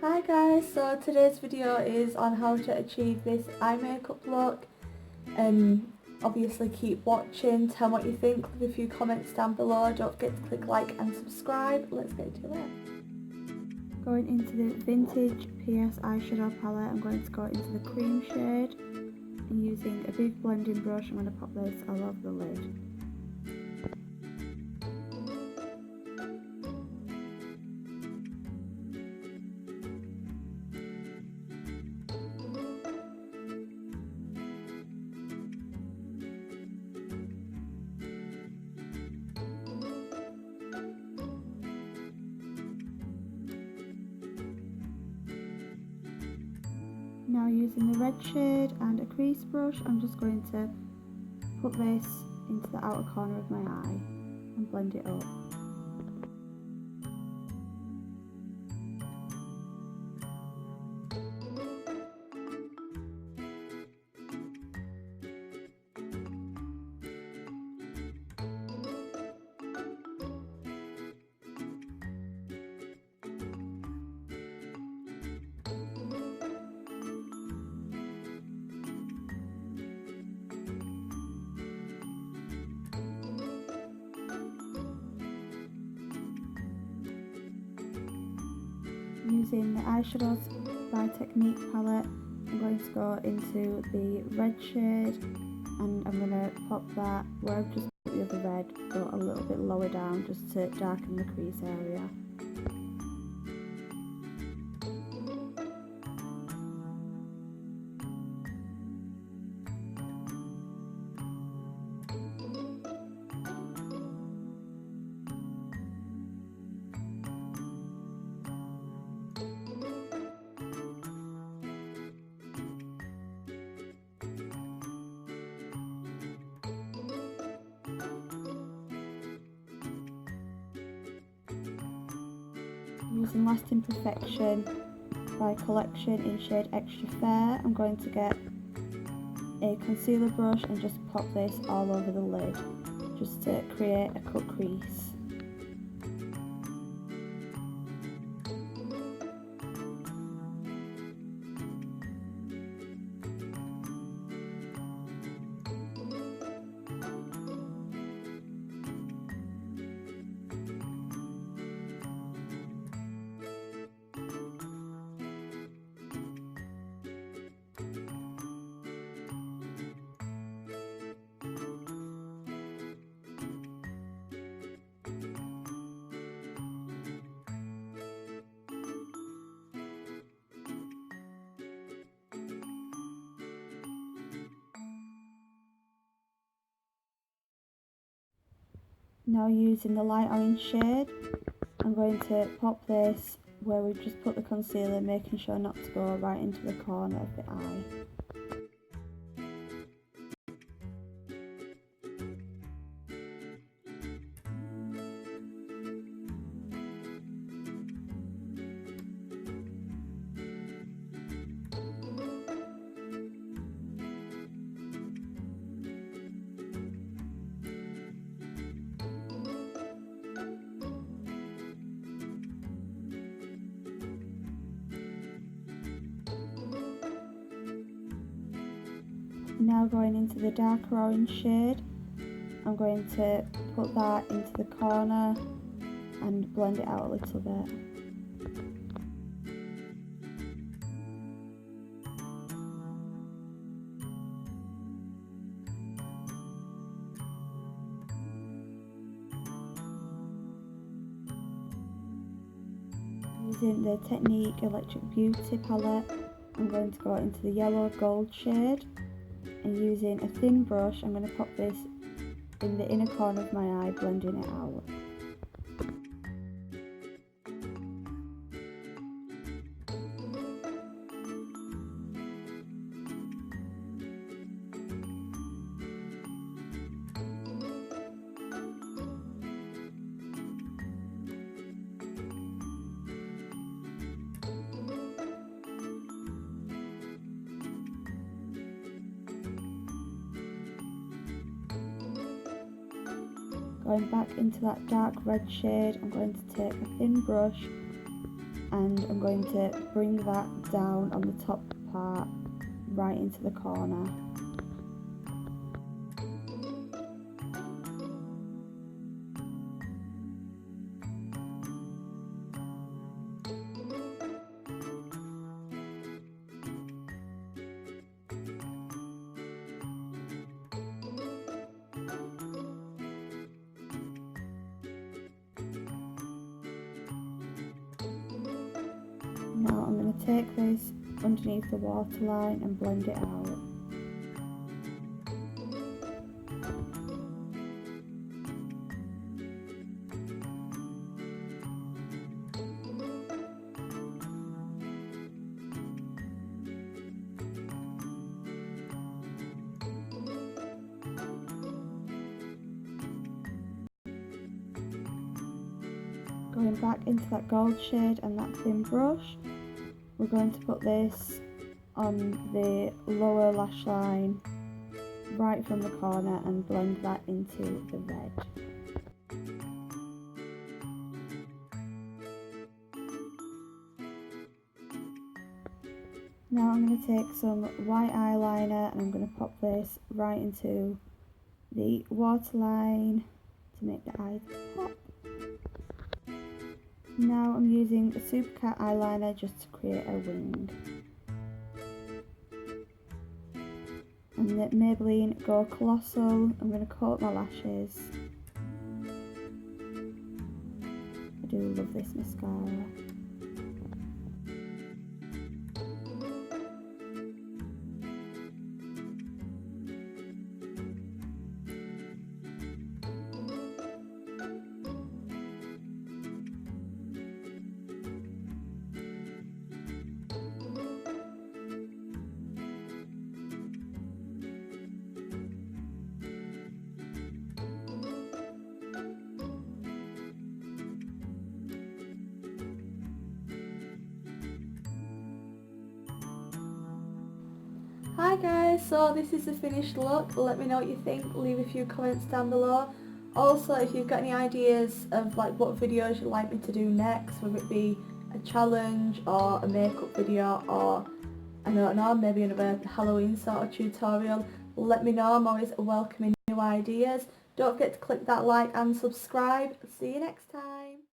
Hi guys, so today's video is on how to achieve this eye makeup look, and obviously keep watching, tell me what you think, leave a few comments down below, don't forget to click like and subscribe. Let's get into it. Going into the Vintage PS eyeshadow palette, I'm going to go into the cream shade and using a big blending brush I'm going to pop this all over the lid. Now using the red shade and a crease brush, I'm just going to put this into the outer corner of my eye and blend it up. Using the eyeshadows by Technique palette, I'm going to go into the red shade and I'm going to pop that where I've just put the other red, but a little bit lower down just to darken the crease area. Using Lasting Perfection by Collection in shade Extra Fair, I'm going to get a concealer brush and just pop this all over the lid just to create a cut crease. Now using the light orange shade, I'm going to pop this where we've just put the concealer, making sure not to go right into the corner of the eye. Now going into the darker orange shade, I'm going to put that into the corner and blend it out a little bit. Using the Technique Electric Beauty palette, I'm going to go into the yellow gold shade. And using a thin brush, I'm going to pop this in the inner corner of my eye, blending it out. Going back into that dark red shade, I'm going to take a thin brush and I'm going to bring that down on the top part right into the corner. Now I'm going to take this underneath the waterline and blend it out. Going back into that gold shade and that thin brush, we're going to put this on the lower lash line right from the corner and blend that into the red. Now I'm going to take some white eyeliner and I'm going to pop this right into the waterline to make the eyes pop. Now I'm using a Super Cat eyeliner just to create a wing. And the Maybelline Go Colossal, I'm going to coat my lashes. I do love this mascara. Hi guys, so this is the finished look. Let me know what you think, leave a few comments down below. Also, if you've got any ideas of like what videos you'd like me to do next, whether it be a challenge or a makeup video or I don't know, maybe another Halloween sort of tutorial, let me know. I'm always welcoming new ideas. Don't forget to click that like and subscribe. See you next time.